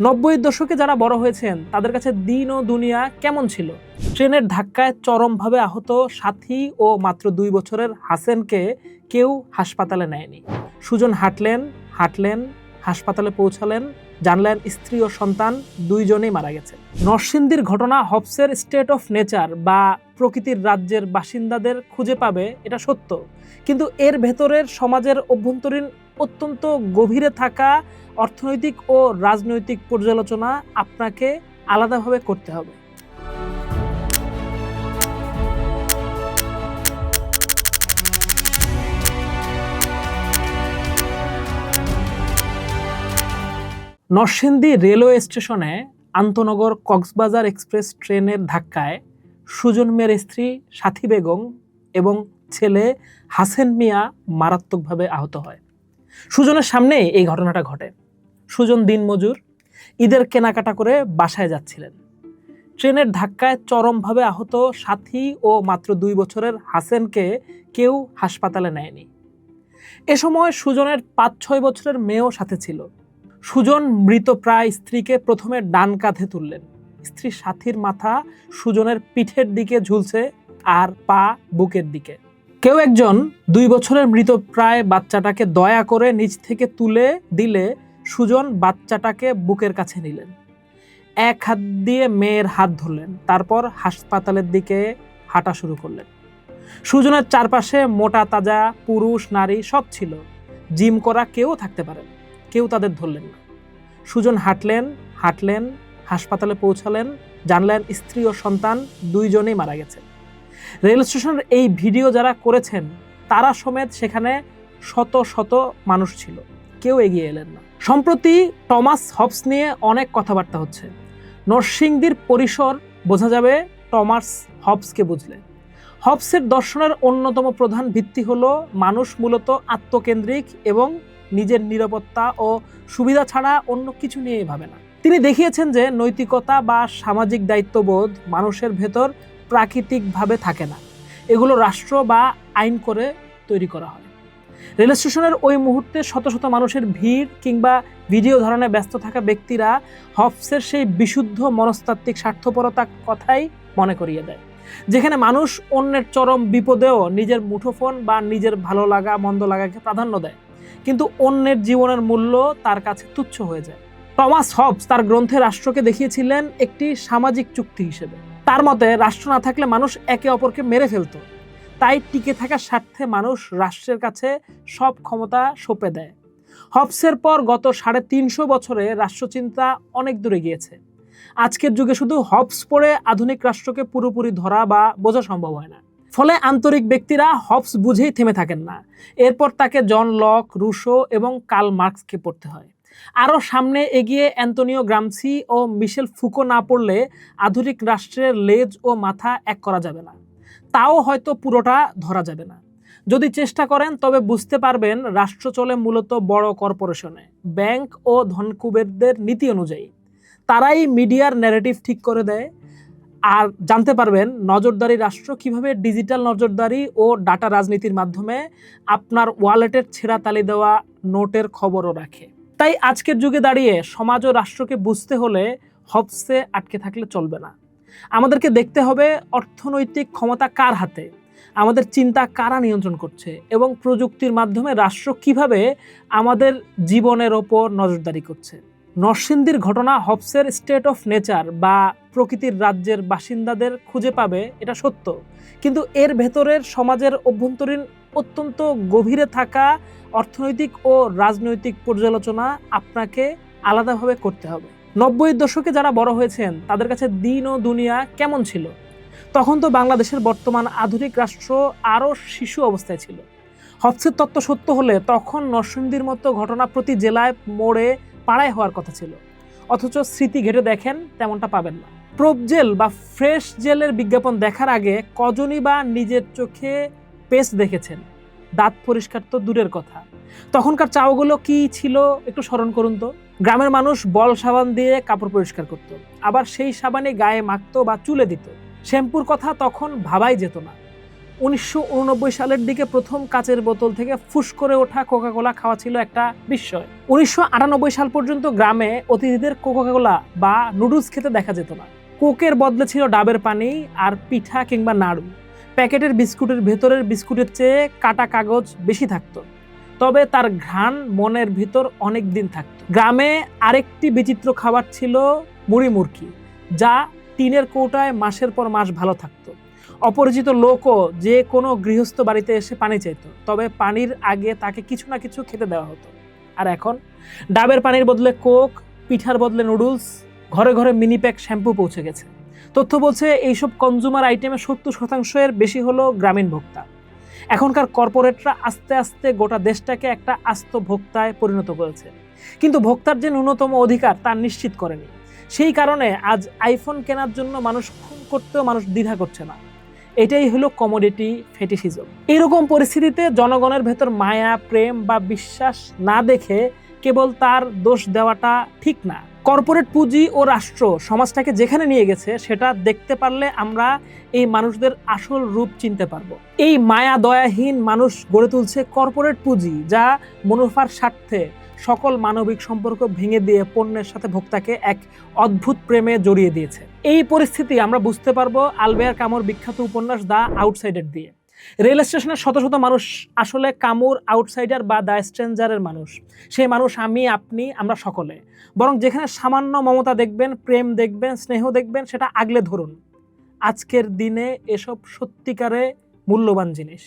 90-এর দশকে যারা বড় হয়েছেন তাদের কাছে দিন ও দুনিয়া কেমন ছিল। ট্রেনের ধাক্কায় চরমভাবে আহত সাথী ও মাত্র 2 বছরের হাসেনকে কেউ হাসপাতালে নেয়নি। সুজন হাঁটলেন, হাসপাতালে পৌঁছালেন, জানলেন স্ত্রী ও সন্তান দুইজনেই মারা গেছে। নরসিংদীর ঘটনা হবসের স্টেট অফ নেচার বা প্রকৃতির রাজ্যের বাসিন্দাদের খুঁজে পাবে, এটা সত্য। কিন্তু এর ভেতরের সমাজের অভ্যন্তরীণ অত্যন্ত গভীরে থাকা অর্থনৈতিক ও রাজনৈতিক পর্যালোচনা আপনাকে আলাদাভাবে করতে হবে। নরসিংদী রেলওয়ে স্টেশনে আন্তনগর কক্সবাজার এক্সপ্রেস ট্রেনের ধাক্কায় সুজন মিয়ার স্ত্রী সাথী বেগম এবং ছেলে হাসেন মিয়া মারাত্মকভাবে আহত হয়। সুজনের সামনেই এই ঘটনাটা ঘটে। সুজন দিনমজুর, ঈদের কেনাকাটা করে বাসায় যাচ্ছিলেন। ট্রেনের ধাক্কায় চরমভাবে আহত সাথী ও মাত্র 2 বছরের হাসেনকে কেউ হাসপাতালে নেয়নি। এ সময় সুজনের 5-6 বছরের মেয়েও সাথে ছিল। সুজন মৃতপ্রায় স্ত্রীকে প্রথমে ডান কাঁধে তুললেন। স্ত্রী সাথীর মাথা সুজনের পিঠের দিকে ঝুলছে আর পা বুকের দিকে। কেউ একজন 2 বছরের মৃতপ্রায় বাচ্চাটাকে দয়া করে নিচ থেকে তুলে দিলে সুজন বাচ্চাটাকে বুকের কাছে নিলেন। এক হাত দিয়ে মেয়ের হাত ধরলেন, তারপর হাসপাতালের দিকে হাঁটা শুরু করলেন। সুজনের চারপাশে মোটা তাজা পুরুষ নারী সব ছিল। জিম করা কেউ থাকতে পারেন, কেউ তাদের ধরলেন না। সুজন হাঁটলেন, হাসপাতালে পৌঁছালেন, জানলেন স্ত্রী ও সন্তান দুইজনেই মারা গেছে। রেল স্টেশনের এই ভিডিও যারা করেছেন তারা সমেত সেখানে শত শত মানুষ ছিল, কেউ এগিয়ে এলেন না। সম্প্রতি টমাস হবস নিয়ে অনেক কথাবার্তা হচ্ছে। নরসিংদীর পরিসর বোঝা যাবে টমাস হবসকে বুঝলে। হবসের দর্শনের অন্যতম প্রধান ভিত্তি হলো মানুষ মূলত আত্মকেন্দ্রিক এবং নিজের নিরাপত্তা ও সুবিধা ছাড়া অন্য কিছু নিয়েই ভাবে না। তিনি দেখিয়েছেন যে নৈতিকতা বা সামাজিক দায়িত্ববোধ মানুষের ভেতর প্রাকৃতিকভাবে থাকে না, এগুলো রাষ্ট্র বা আইন করে তৈরি করা হয়। রেল স্টেশনের ওই মুহূর্তে শত শত মানুষের ভিড় কিংবা ভিডিও ধারণে ব্যস্ত থাকা ব্যক্তিরা হবসের সেই বিশুদ্ধ মনস্তাত্ত্বিক স্বার্থপরতার কথাই মনে করিয়ে দেয়, যেখানে মানুষ অন্যের চরম বিপদেও নিজের মুঠোফোন বা নিজের ভালো লাগা মন্দ লাগাকে প্রাধান্য দেয়, কিন্তু অন্যের জীবনের মূল্য তার কাছে তুচ্ছ হয়ে যায়। টমাস হবস তার গ্রন্থে রাষ্ট্রকে দেখিয়েছিলেন একটি সামাজিক চুক্তি হিসেবে। তার মতে রাষ্ট্র না থাকলে মানুষ একে অপরকে মেরে ফেলত, তাই টিকে থাকার স্বার্থে মানুষ রাষ্ট্রের কাছে সব ক্ষমতা সঁপে দেয়। হবসের পর গত 350 বছরে রাষ্ট্রচিন্তা অনেক দূরে গিয়েছে। আজকের যুগে শুধু হবস পড়ে আধুনিক রাষ্ট্রকে পুরোপুরি ধরা বা বোঝা সম্ভব হয় না। ফলে আন্তরিক ব্যক্তিরা হবস বুঝেই থেমে থাকেন না। এরপর তাকে জন লক, রুশো এবং কার্ল মার্কসকে পড়তে হয়। আরও সামনে এগিয়ে অ্যান্তোনিও গ্রামসি ও মিশেল ফুকো না পড়লে আধুনিক রাষ্ট্রের লেজ ও মাথা এক করা যাবে না। তাও হয়তো পুরোটা ধরা যাবে না। যদি চেষ্টা করেন তবে বুঝতে পারবেন রাষ্ট্র চলে মূলত বড় কর্পোরেশনে, ব্যাংক ও ধনকুবেরদের নীতি অনুযায়ী। তারাই মিডিয়ার ন্যারেটিভ ঠিক করে দেয়। আর জানতে পারবেন নজরদারি রাষ্ট্র কিভাবে ডিজিটাল নজরদারি ও ডাটা রাজনীতির মাধ্যমে আপনার ওয়ালেটের ছেঁড়া তালি দেওয়া নোটের খবরও রাখে। তাই আজকের যুগে দাঁড়িয়ে সমাজ ও রাষ্ট্রকে বুঝতে হলে হবসে আটকে থাকলে চলবে না। আমাদেরকে দেখতে হবে অর্থনৈতিক ক্ষমতা কার হাতে, আমাদের চিন্তা কারা নিয়ন্ত্রণ করছে এবং প্রযুক্তির মাধ্যমে রাষ্ট্র কিভাবে আমাদের জীবনের ওপর নজরদারি করছে। নরসিংদীর ঘটনা হবসের স্টেট অফ নেচার বা প্রকৃতির রাজ্যের বাসিন্দাদের খুঁজে পাবে, এটা সত্য। কিন্তু এর ভেতরের সমাজের অভ্যন্তরীণ অত্যন্ত গভীরে থাকা অর্থনৈতিক ও রাজনৈতিক পর্যালোচনা আপনাকে আলাদাভাবে করতে হবে। 90-এর দশকে যারা বড় হয়েছেন তাদের কাছে দিন ও দুনিয়া কেমন ছিল। তখন তো বাংলাদেশের বর্তমান আধুনিক রাষ্ট্র আরও শিশু অবস্থায় ছিল। হবসের তত্ত্ব সত্য হলে তখন নরসিংদীর মতো ঘটনা প্রতি জেলায় মোড়ে পাড়ায় হওয়ার কথা ছিল, অথচ স্মৃতি ঘেটে দেখেন তেমনটা পাবেন না। প্রোপ জেল বা ফ্রেশ জেলের বিজ্ঞাপন দেখার আগে কজনই বা নিজের চোখে পেস্ট দেখেছেন? দাঁত পরিষ্কার তো দূরের কথা, তখনকার চাওয়াগুলো কি ছিল একটু স্মরণ করুন তো। গ্রামের মানুষ বল সাবান দিয়ে কাপড় পরিষ্কার করত, আবার সেই সাবানে গায়ে মাখতো বা চুলে দিত। শ্যাম্পুর কথা তখন ভাবাই যেত না। 1989 সালের দিকে প্রথম কাচের বোতল থেকে ফুস করে ওঠা কোকা-কোলা খাওয়া ছিল একটা বিস্ময়। 1998 সাল পর্যন্ত গ্রামে অতিথিদের কোকা-কোলা বা নুডলস খেতে দেখা যেত না। কোকের বদলে ছিল ডাবের পানি আর পিঠা কিংবা নাড়ু। প্যাকেটের বিস্কুটের ভেতরের বিস্কুটের চেয়ে কাটা কাগজ বেশি থাকতো, তবে তার ঘ্রাণ মনের ভিতর অনেক দিন থাকতো। গ্রামে আরেকটি বিচিত্র খাবার ছিল মুড়ি মুরকি, যা টিনের কৌটায় মাসের পর মাস ভালো থাকতো। অপরিচিত লোকও যে কোনো গৃহস্থ বাড়িতে এসে পানি চাইতো, তবে পানির আগে তাকে কিছু না কিছু খেতে দেওয়া হতো। আর এখন ডাবের পানির বদলে কোক, পিঠার বদলে নুডলস, ঘরে ঘরে মিনি প্যাক শ্যাম্পু পৌঁছে গেছে। তথ্য বলছে এইসব কনজুমার আইটেমে 70% বেশি হলো গ্রামীণ ভোক্তা। এখনকার কর্পোরেটরা আস্তে আস্তে গোটা দেশটাকে একটা আস্ত ভোক্তায় পরিণত করেছে, কিন্তু ভোক্তার যে ন্যূনতম অধিকার তা নিশ্চিত করেনি। সেই কারণে আজ আইফোন কেনার জন্য মানুষ খুন করতেও মানুষ দ্বিধা করছে না। এটাই হলো কমোডিটি ফেটিশিজম। এরকম পরিস্থিতিতে জনগণের ভেতর মায়া, প্রেম বা বিশ্বাস না দেখে কেবল তার দোষ দেওয়াটা ঠিক না। কর্পোরেট পুঁজি ও রাষ্ট্র সমাজটাকে যেখানে নিয়ে গেছে সেটা দেখতে পারলে আমরা এই মানুষদের আসল রূপ চিনতে পারবো। এই মায়া দয়াহীন মানুষ গড়ে তুলছে কর্পোরেট পুঁজি, যা মুনাফার স্বার্থে সকল মানবিক সম্পর্ক ভেঙে দিয়ে পণ্যের সাথে ভোক্তাকে এক অদ্ভুত প্রেমে জড়িয়ে দিয়েছে। এই পরিস্থিতি আমরা বুঝতে পারবো আলবেয়ার কামুর বিখ্যাত উপন্যাস দ্য আউটসাইডার দিয়ে। রেল স্টেশনের শত শত মানুষ আসলে কামুর আউটসাইডার বা দ্য স্ট্রেঞ্জারের মানুষ। সেই মানুষ আমি, আপনি, আমরা সকলে। বরং যেখানে সামান্য মমতা দেখবেন, প্রেম দেখবেন, স্নেহ দেখবেন, সেটা আগলে ধরুন। আজকের দিনে এসব সত্যিকারে মূল্যবান জিনিস।